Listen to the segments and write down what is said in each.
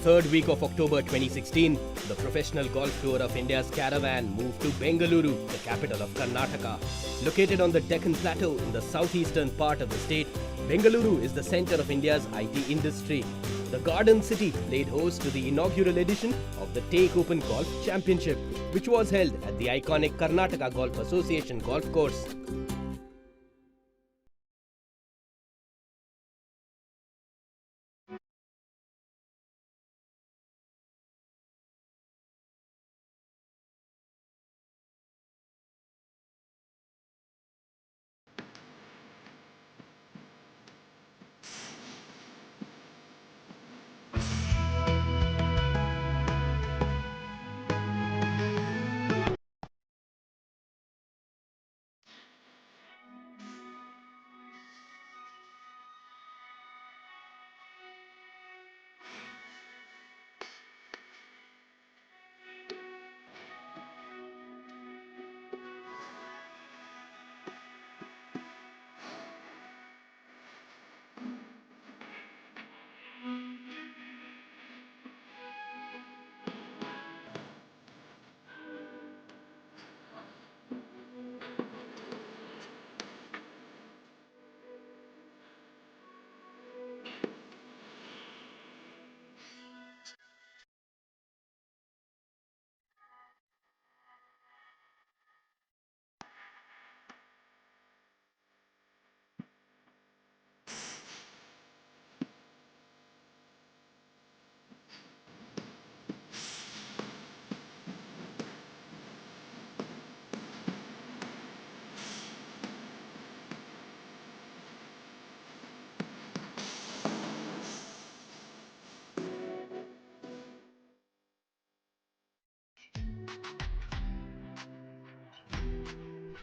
third week of October 2016, the professional golf tour of India's caravan moved to Bengaluru, the capital of Karnataka. Located on the Deccan Plateau in the southeastern part of the state, Bengaluru is the center of India's IT industry. The Garden City played host to the inaugural edition of the Take Open Golf Championship, which was held at the iconic Karnataka Golf Association golf course.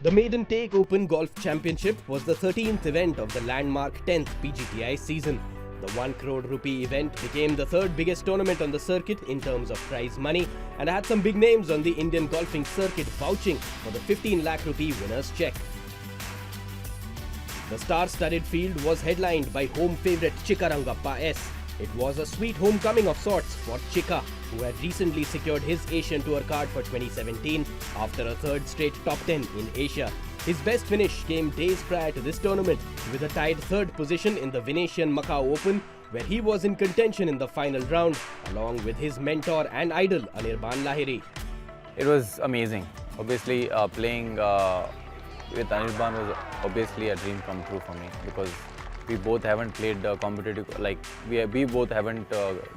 The Maiden Take Open Golf Championship was the 13th event of the landmark 10th PGTI season. The 1 crore rupee event became the third biggest tournament on the circuit in terms of prize money and had some big names on the Indian golfing circuit vouching for the 15 lakh rupee winner's check. The star-studded field was headlined by home favourite Chikkarangappa S. It was a sweet homecoming of sorts for Chikka, who had recently secured his Asian Tour card for 2017 after a third straight top 10 in Asia. His best finish came days prior to this tournament with a tied third position in the Venetian Macau Open, where he was in contention in the final round along with his mentor and idol Anirban Lahiri. It was amazing. Obviously, playing with Anirban was obviously a dream come true for me because we both haven't played competitive, like we both haven't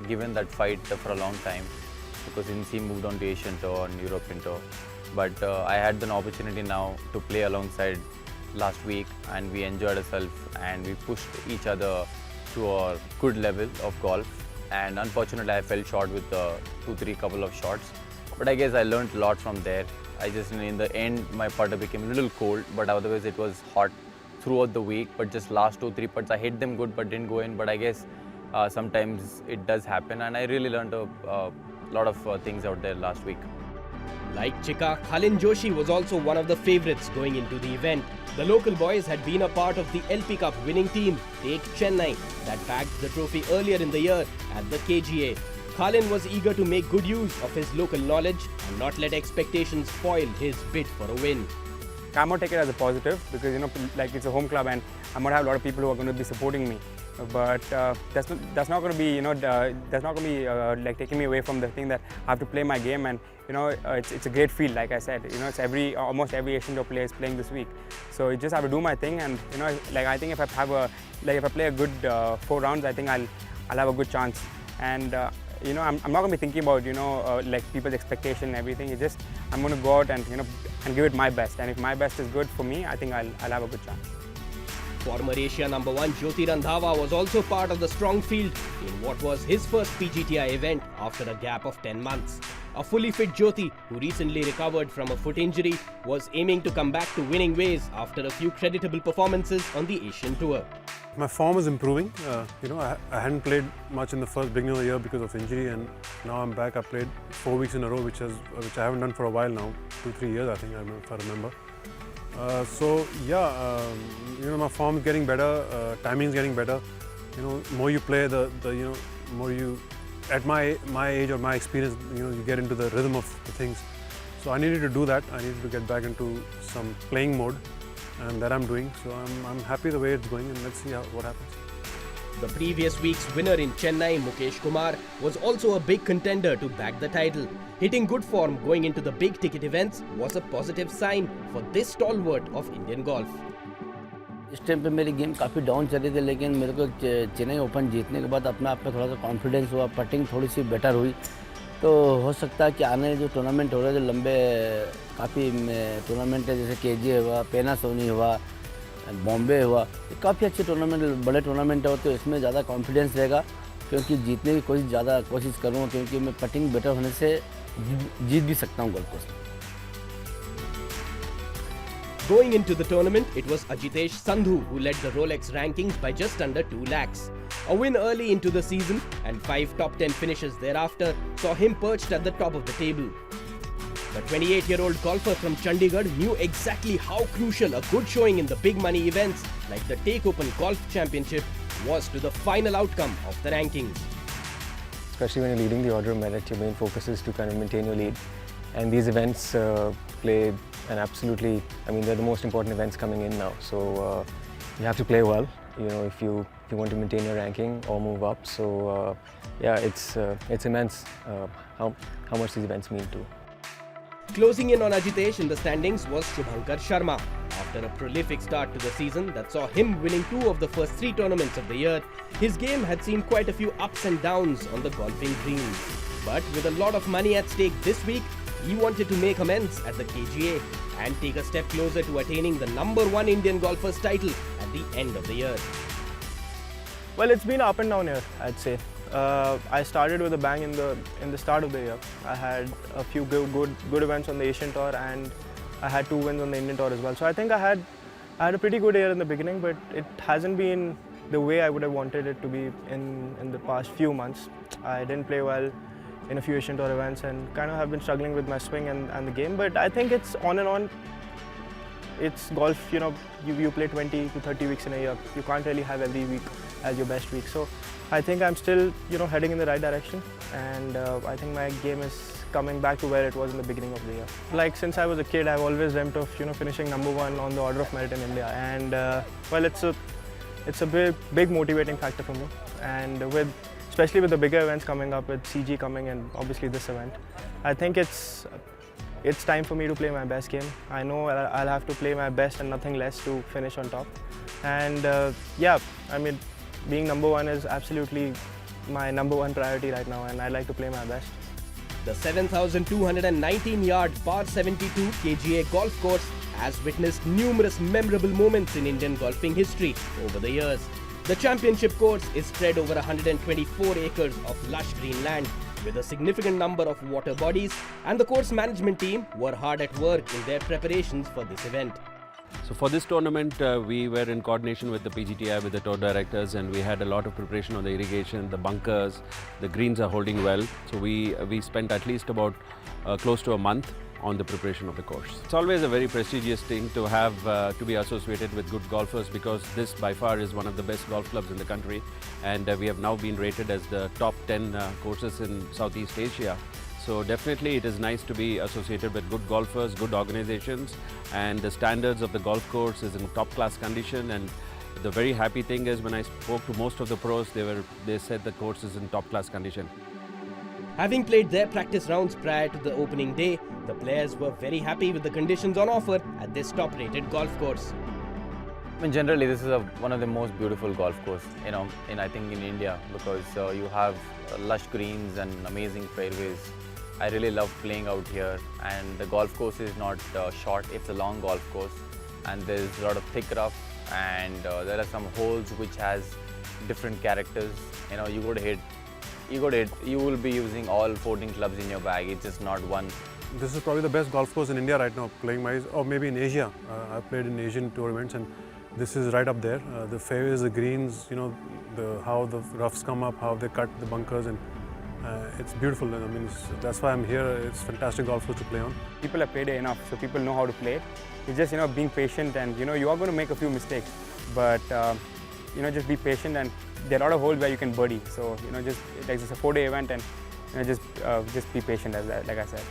given that fight for a long time because since he moved on to Asian Tour and European Tour. But I had an opportunity now to play alongside last week and we enjoyed ourselves and we pushed each other to a good level of golf. And unfortunately, I fell short with 2-3 couple of shots. But I guess I learned a lot from there. I just, in the end, my putter became a little cold, but otherwise it was hot throughout the week. But just last 2-3 putts, I hit them good but didn't go in. But I guess sometimes it does happen, and I really learned a lot of things out there last week. Like Chikka, Khalin Joshi was also one of the favourites going into the event. The local boys had been a part of the LP Cup winning team, Take Chennai, that bagged the trophy earlier in the year at the KGA. Khalin was eager to make good use of his local knowledge and not let expectations spoil his bid for a win. I'm going to take it as a positive because, you know, like it's a home club and I'm going to have a lot of people who are going to be supporting me. But that's not going to be, you know, that's not going to be like taking me away from the thing that I have to play my game. And you know, it's a great field, like I said. You know, it's almost every Asian Tour player is playing this week. So I just have to do my thing, and you know, like I think if I play a good 4 rounds, I think I'll have a good chance. And you know, I'm not going to be thinking about, you know, like people's expectation and everything. It's just I'm going to go out and, you know, and give it my best. And if my best is good for me, I think I'll have a good chance. Former Asia #1 Jyoti Randhawa was also part of the strong field in what was his first PGTI event after a gap of 10 months. A fully fit Jyoti, who recently recovered from a foot injury, was aiming to come back to winning ways after a few creditable performances on the Asian Tour. My form is improving. You know, I hadn't played much in the beginning of the year because of injury, and now I'm back. I played 4 weeks in a row, which I haven't done for a while now, 2-3 years I think, if I remember. So yeah, you know, my form is getting better, timing is getting better. You know, more you play, the you know, more you at my age or my experience, you get into the rhythm of the things. So I needed to do that. I needed to get back into some playing mode, and that I'm doing. So I'm happy the way it's going, and let's see what happens. The previous week's winner in Chennai, Mukesh Kumar, was also a big contender to back the title. Hitting good form going into the big ticket events was a positive sign for this stalwart of Indian golf. इस time पे मेरी game काफ़ी down चल रही थी, लेकिन मेरे को चेन्नई ओपन जीतने के बाद अपने आप में थोड़ा सा कॉन्फिडेंस हुआ, पटिंग थोड़ी सी बेटर हुई, तो हो सकता है कि आने जो टूर्नामेंट हो रहे हैं, जो लंबे काफ़ी टूर्नामेंट है, जैसे केजी हुआ, पेनासोनी हुआ, बॉम्बे हुआ, काफ़ी अच्छे टूर्नामेंट, बड़े टूर्नामेंट हो, तो इसमें ज़्यादा कॉन्फिडेंस रहेगा, क्योंकि जीतने की ज़्यादा कोशिश करूँगा, क्योंकि मैं पटिंग बेटर होने से जीत भी सकता हूँ गोल्फ कोर्स में. Going into the tournament, it was Ajitesh Sandhu who led the Rolex rankings by just under 2 lakhs. A win early into the season and 5 top 10 finishes thereafter saw him perched at the top of the table. The 28-year-old golfer from Chandigarh knew exactly how crucial a good showing in the big money events like the Take Open Golf Championship was to the final outcome of the rankings. Especially when you're leading the order of merit, your main focus is to kind of maintain your lead. And these events play an absolutely, I mean, they're the most important events coming in now. So you have to play well, if you want to maintain your ranking or move up. So yeah, it's immense how much these events mean too. Closing in on Ajitesh in the standings was Shubhankar Sharma. After a prolific start to the season that saw him winning 2 of the first 3 tournaments of the year, his game had seen quite a few ups and downs on the golfing greens. But with a lot of money at stake this week, he wanted to make amends at the KGA and take a step closer to attaining the #1 Indian golfers title at the end of the year. Well, it's been up and down here, I'd say. I started with a bang in the start of the year. I had a few good events on the Asian Tour, and I had 2 wins on the Indian Tour as well. So I think I had a pretty good year in the beginning, but it hasn't been the way I would have wanted it to be in the past few months. I didn't play well in a few Asian Tour events and kind of have been struggling with my swing and the game, but I think it's on and on. It's golf, you play 20 to 30 weeks in a year. You can't really have every week as your best week. So I think I'm still, heading in the right direction, and I think my game is coming back to where it was in the beginning of the year. Like since I was a kid, I've always dreamt of, finishing #1 on the order of merit in India, and well, it's a big motivating factor for me, and especially with the bigger events coming up, with CG coming and obviously this event, I think it's time for me to play my best game. I know I'll have to play my best and nothing less to finish on top. And yeah, I mean, being #1 is absolutely my #1 priority right now, and I like to play my best. The 7,219-yard par 72 KGA golf course has witnessed numerous memorable moments in Indian golfing history over the years. The championship course is spread over 124 acres of lush green land with a significant number of water bodies, and the course management team were hard at work in their preparations for this event. So for this tournament, we were in coordination with the PGTI, with the tour directors, and we had a lot of preparation on the irrigation, the bunkers, the greens are holding well. So we spent at least about close to a month on the preparation of the course. It's always a very prestigious thing to have to be associated with good golfers, because this by far is one of the best golf clubs in the country, and we have now been rated as the top 10 courses in Southeast Asia. So definitely it is nice to be associated with good golfers, good organizations, and the standards of the golf course is in top class condition. And the very happy thing is when I spoke to most of the pros, they said the course is in top class condition. Having played their practice rounds prior to the opening day, the players were very happy with the conditions on offer at this top-rated golf course. I mean, generally, this is one of the most beautiful golf courses, I think in India, because you have lush greens and amazing fairways. I really love playing out here, and the golf course is not short; it's a long golf course, and there's a lot of thick rough, and there are some holes which has different characters. You go to hit. You will be using all 14 clubs in your bag. It's just not one. This is probably the best golf course in India right now, playing-wise, or maybe in Asia. I've played in Asian tour events, and this is right up there. The fairways, the greens, how the roughs come up, how they cut the bunkers, and it's beautiful. I mean, that's why I'm here. It's fantastic golf course to play on. People have played it enough, so people know how to play it. It's just being patient, and you are going to make a few mistakes, but just be patient and there are a lot of holes where you can birdie. So just like it's a 4-day event, and just be patient, like I said.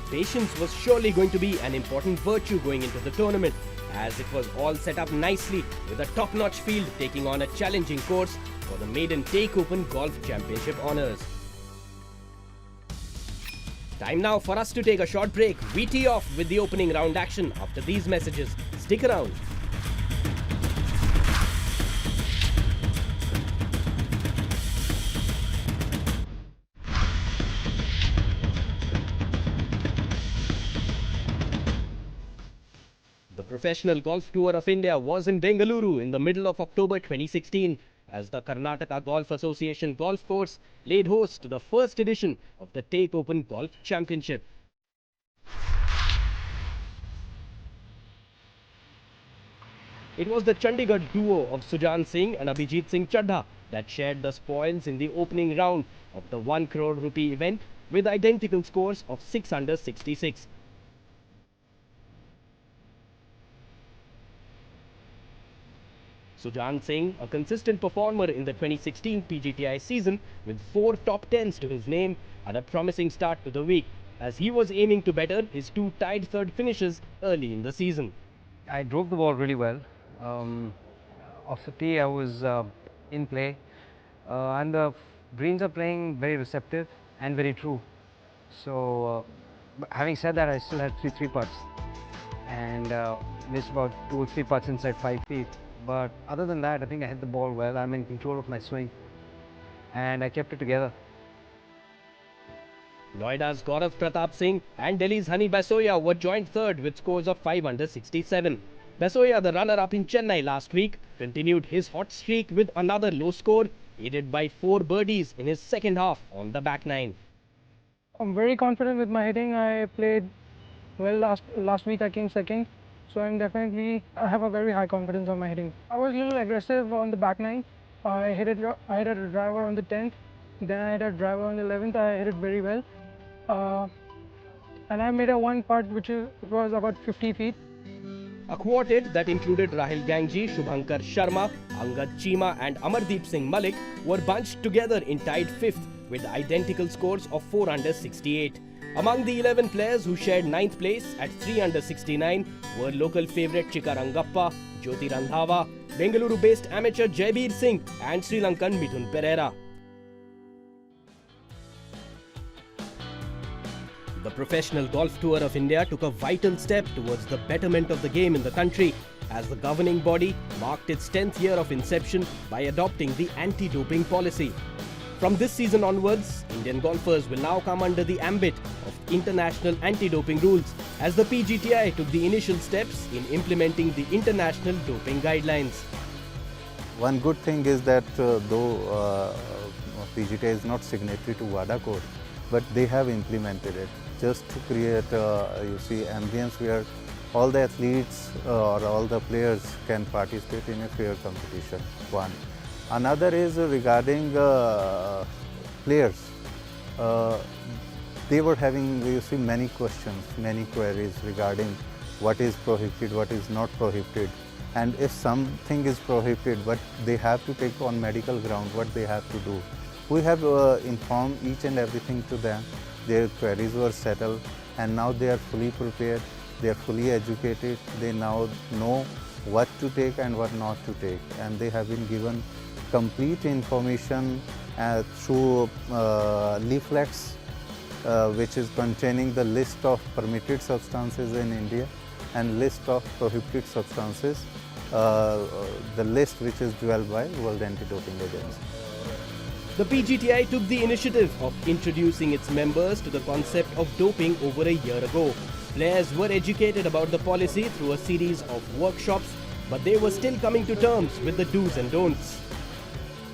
Patience was surely going to be an important virtue going into the tournament, as it was all set up nicely with a top-notch field taking on a challenging course for the maiden Take Open Golf Championship honours. Time now for us to take a short break. We tee off with the opening round action after these messages. Stick around. The Professional Golf Tour of India was in Bengaluru in the middle of October 2016 as the Karnataka Golf Association golf course laid host to the first edition of the Take Open Golf Championship. It was the Chandigarh duo of Sujan Singh and Abhijit Singh Chadha that shared the spoils in the opening round of the 1 crore rupee event with identical scores of 6 under 66. Sujan Singh, a consistent performer in the 2016 PGTI season with 4 top 10s to his name, had a promising start to the week as he was aiming to better his 2 tied third finishes early in the season. I drove the ball really well. Off the tee, I was in play, and the greens are playing very receptive and very true. So, having said that, I still had 3 putts and missed about 2 or 3 putts inside 5 feet. But other than that, I think I hit the ball well. I'm in control of my swing, and I kept it together. Noida's Gaurav Pratap Singh and Delhi's Hani Basoya were joint third with scores of 5 under 67. Basoya, the runner-up in Chennai last week, continued his hot streak with another low score, aided by 4 birdies in his second half on the back nine. I'm very confident with my hitting. I played well last week. I came second, so I have a very high confidence on my hitting. I was a little aggressive on the back nine. I hit a driver on the 10th, then I hit a driver on the 11th. I hit it very well, and I made a 1 putt which was about 50 feet. A quartet that included Rahil Gangjee, Shubhankar Sharma, Angad Cheema and Amardeep Singh Malik were bunched together in tied 5th with identical scores of 4 under 68. Among the 11 players who shared 9th place at 3 under 69 were local favourite Chikkarangappa, Jyoti Randhava, Bengaluru-based amateur Jaibir Singh and Sri Lankan Mithun Pereira. The Professional Golf Tour of India took a vital step towards the betterment of the game in the country as the governing body marked its 10th year of inception by adopting the anti-doping policy. From this season onwards, Indian golfers will now come under the ambit of international anti-doping rules as the PGTI took the initial steps in implementing the international doping guidelines. One good thing is that though PGTI is not signatory to WADA code, but they have implemented it just to create ambience where all the athletes or all the players can participate in a fair competition. One. Another is regarding players. They were having many questions, many queries regarding what is prohibited, what is not prohibited, and if something is prohibited but they have to take on medical ground, what they have to do. We have informed each and everything to them. Their queries were settled and now they are fully prepared, they are fully educated, they now know what to take and what not to take, and they have been given complete information through leaflets which is containing the list of permitted substances in India and list of prohibited substances, the list which is developed by World Anti-Doping Agency. The PGTI took the initiative of introducing its members to the concept of doping over a year ago. Players were educated about the policy through a series of workshops, but they were still coming to terms with the do's and don'ts.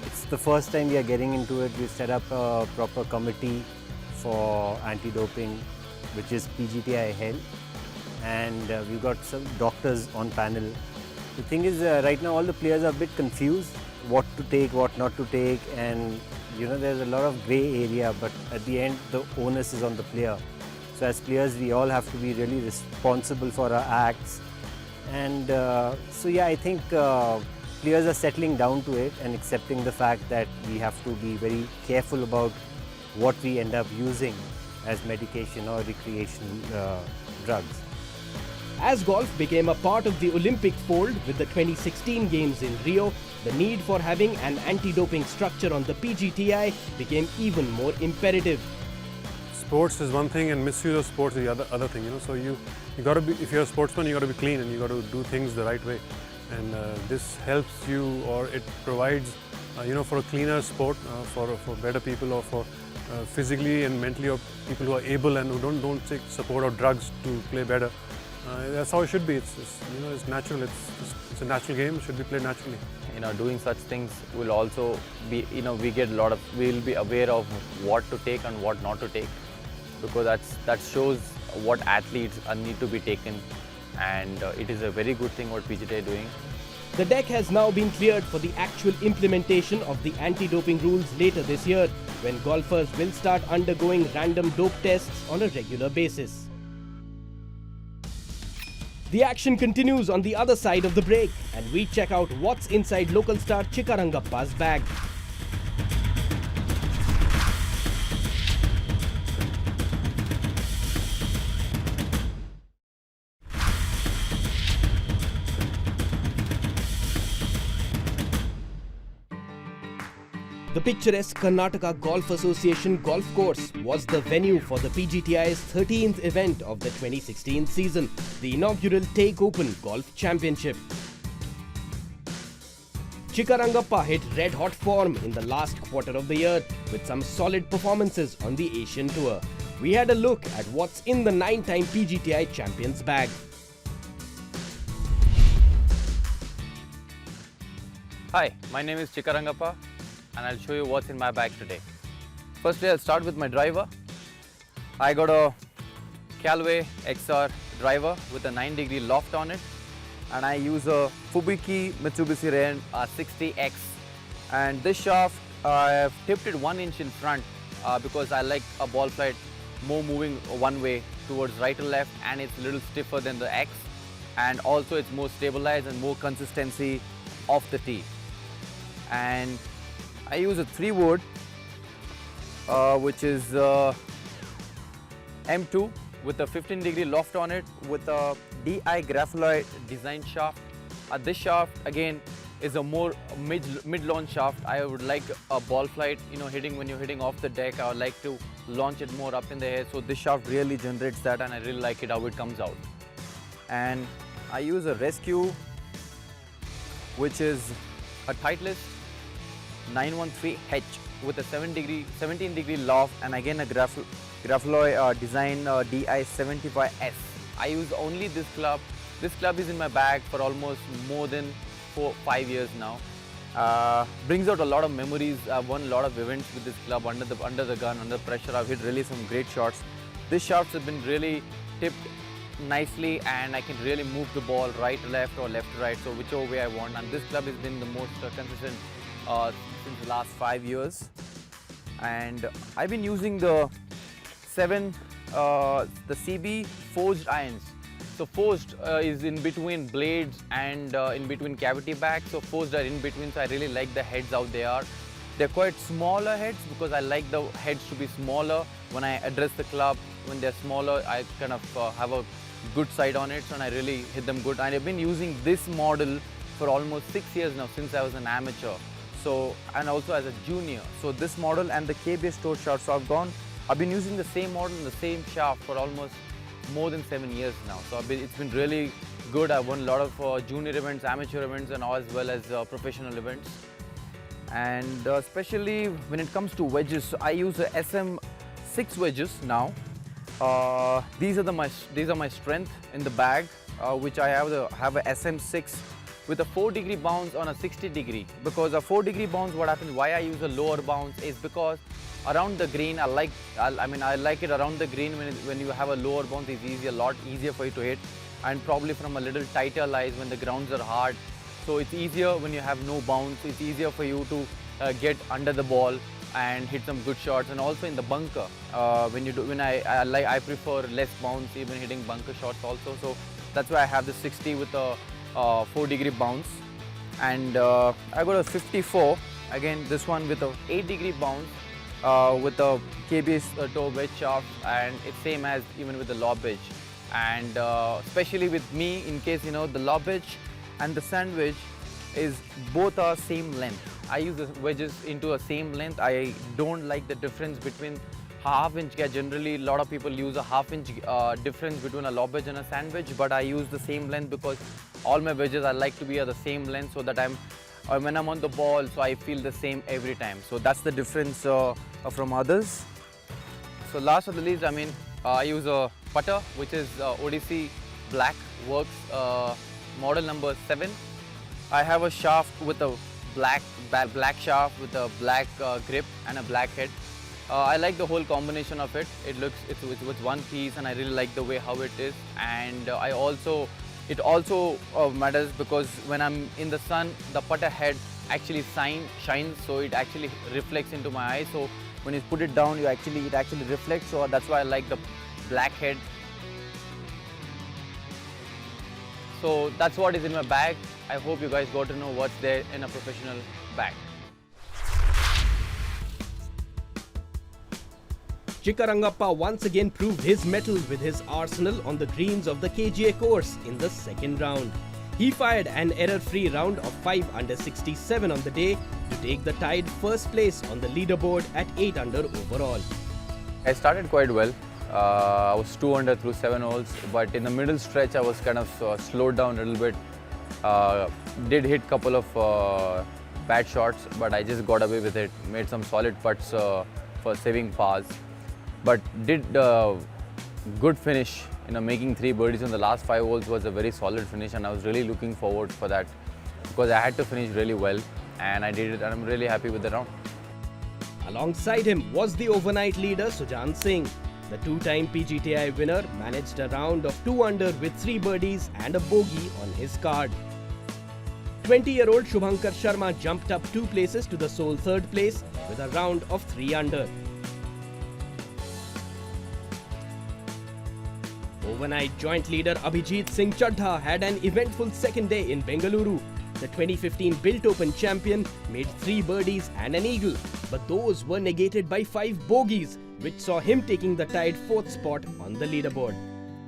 It's the first time we are getting into it. We set up a proper committee for anti-doping, which is PGTI held, and we've got some doctors on panel. The thing is, right now all the players are a bit confused what to take, what not to take, and there's a lot of grey area, but at the end the onus is on the player. So as players we all have to be really responsible for our acts, and I think players are settling down to it and accepting the fact that we have to be very careful about what we end up using as medication or recreational drugs. As golf became a part of the Olympic fold with the 2016 Games in Rio, the need for having an anti-doping structure on the PGTI became even more imperative. Sports is one thing and misuse of sports is the other thing, you know. So you got to be, if you're a sportsman, you got to be clean and you got to do things the right way. And this helps you, or it provides, you know, for a cleaner sport, for better people, or for physically and mentally, or people who are able and who don't take support or drugs to play better. That's how it should be. It's you know, it's natural. It's a natural game. It should be played naturally. You know, doing such things will also be, you know, we'll be aware of what to take and what not to take, because that shows what athletes need to be taken, and it is a very good thing what PGTI is doing. The deck has now been cleared for the actual implementation of the anti-doping rules later this year, when golfers will start undergoing random dope tests on a regular basis. The action continues on the other side of the break, and we check out what's inside local star Chikkarangappa's bag. The picturesque Karnataka Golf Association golf course was the venue for the PGTI's 13th event of the 2016 season, the inaugural Take Open Golf Championship. Chikkarangappa hit red-hot form in the last quarter of the year with some solid performances on the Asian Tour. We had a look at what's in the 9-time PGTI champions bag. Hi, my name is Chikkarangappa, and I'll show you what's in my bag today. Firstly, I'll start with my driver. I got a Callaway XR driver with a 9-degree loft on it, and I use a Fubuki Mitsubishi Ren 60X. And this shaft, I have tipped it 1 inch in front because I like a ball flight more moving one way towards right or left, and it's a little stiffer than the X, and also it's more stabilized and more consistency off the tee. And I use a 3-wood which is M2 with a 15-degree loft on it with a DI graphite design shaft. This shaft again is a more mid-launch shaft. I would like a ball flight, you know, when you're hitting off the deck, I would like to launch it more up in the air. So this shaft really generates that, and I really like it how it comes out. And I use a Rescue, which is a Titleist 913H with a 17-degree loft, and again a graphite design DI75S. I use only this club. This club is in my bag for almost more than 4-5 years now. Brings out a lot of memories. I've won a lot of events with this club under the gun, under pressure. I've hit really some great shots. These shots have been really tipped nicely, and I can really move the ball right to left or left to right, so whichever way I want. And this club has been the most consistent since the last 5 years. And I've been using the CB forged irons. So forged is in between blades and in between cavity back. So forged are in between, so I really like the heads how they are. They're quite smaller heads because I like the heads to be smaller. When I address the club, when they're smaller, I kind of have a good side on it, and I really hit them good. And I've been using this model for almost 6 years now, since I was an amateur. So, and also as a junior. So this model and the KBS store shaft, so I've been using the same model and the same shaft for almost more than 7 years now. So it's been really good. I've won a lot of junior events, amateur events, and as well as professional events. And especially when it comes to wedges, so I use a SM6 wedges now. These are my strength in the bag, which I have a SM6 with a 4-degree bounce on a 60-degree. Because a 4-degree bounce, what happens, why I use a lower bounce is because around the green, I like it around the green. When you have a lower bounce, it's a lot easier for you to hit, and probably from a little tighter lies when the grounds are hard. So it's easier when you have no bounce. It's easier for you to get under the ball and hit some good shots. And also in the bunker, I prefer less bounce, even hitting bunker shots also. So that's why I have the 60 with a 4-degree bounce. and I got a 54. Again, this one with a 8-degree bounce with a KBS toe wedge shaft, and it's same as even with the lob wedge. And especially with me, in case you know the lob wedge and the sand wedge is both are same length. I use the wedges into a same length. I don't like the difference between half-inch. Generally, a lot of people use a half-inch difference between a lob wedge and a sand wedge, but I use the same length because all my wedges I like to be at the same length, so that when I'm on the ball, so I feel the same every time. So that's the difference from others. So last but not least, I mean, I use a putter which is ODC Black Works model number 7. I have a shaft with a black shaft with a black grip and a black head. I like the whole combination of it. It's one piece, and I really like the way how it is. And it also matters because when I'm in the sun, the putter head actually shines, so it actually reflects into my eye. So when you put it down, it actually reflects. So that's why I like the black head. So that's what is in my bag. I hope you guys got to know what's there in a professional bag. Chikkarangappa once again proved his mettle with his arsenal on the greens of the KGA course in the second round. He fired an error-free round of 5 under 67 on the day to take the tied first place on the leaderboard at 8 under overall. I started quite well. I was 2 under through 7 holes, but in the middle stretch I was kind of slowed down a little bit. Did hit couple of bad shots, but I just got away with it. Made some solid putts for saving pars, but did good finish. You know, making 3 birdies in the last 5 holes was a very solid finish, and I was really looking forward for that because I had to finish really well, and I did it, and I'm really happy with the round. Alongside him was the overnight leader Sujan Singh. The 2-time PGTI winner managed a round of 2 under with 3 birdies and a bogey on his card. 20-year-old Shubhankar Sharma jumped up 2 places to the sole 3rd place with a round of 3 under. Overnight joint leader Abhijit Singh Chadha had an eventful second day in Bengaluru. The 2015 Built Open champion made 3 birdies and an eagle, but those were negated by 5 bogeys, which saw him taking the tied 4th spot on the leaderboard.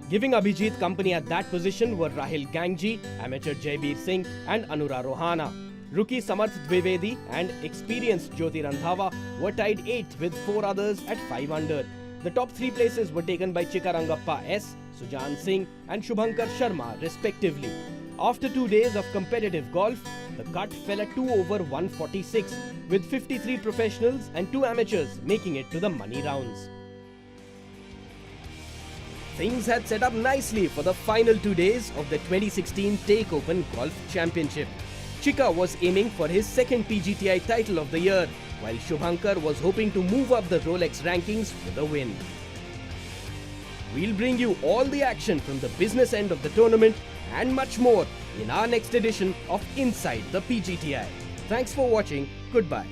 Giving Abhijit company at that position were Rahil Gangjee, amateur Jaibir Singh and Anura Rohana. Rookie Samarth Dwivedi and experienced Jyoti Randhawa were tied 8th with 4 others at 5 under. The top 3 places were taken by Chikkarangappa S, Sujan Singh and Shubhankar Sharma respectively. After 2 days of competitive golf, the cut fell at 2 over 146, with 53 professionals and 2 amateurs making it to the money rounds. Things had set up nicely for the final 2 days of the 2016 Take Open Golf Championship. Chikka was aiming for his 2nd PGTI title of the year, while Shubhankar was hoping to move up the Rolex rankings with a win. We'll bring you all the action from the business end of the tournament and much more in our next edition of Inside the PGTI. Thanks for watching. Goodbye.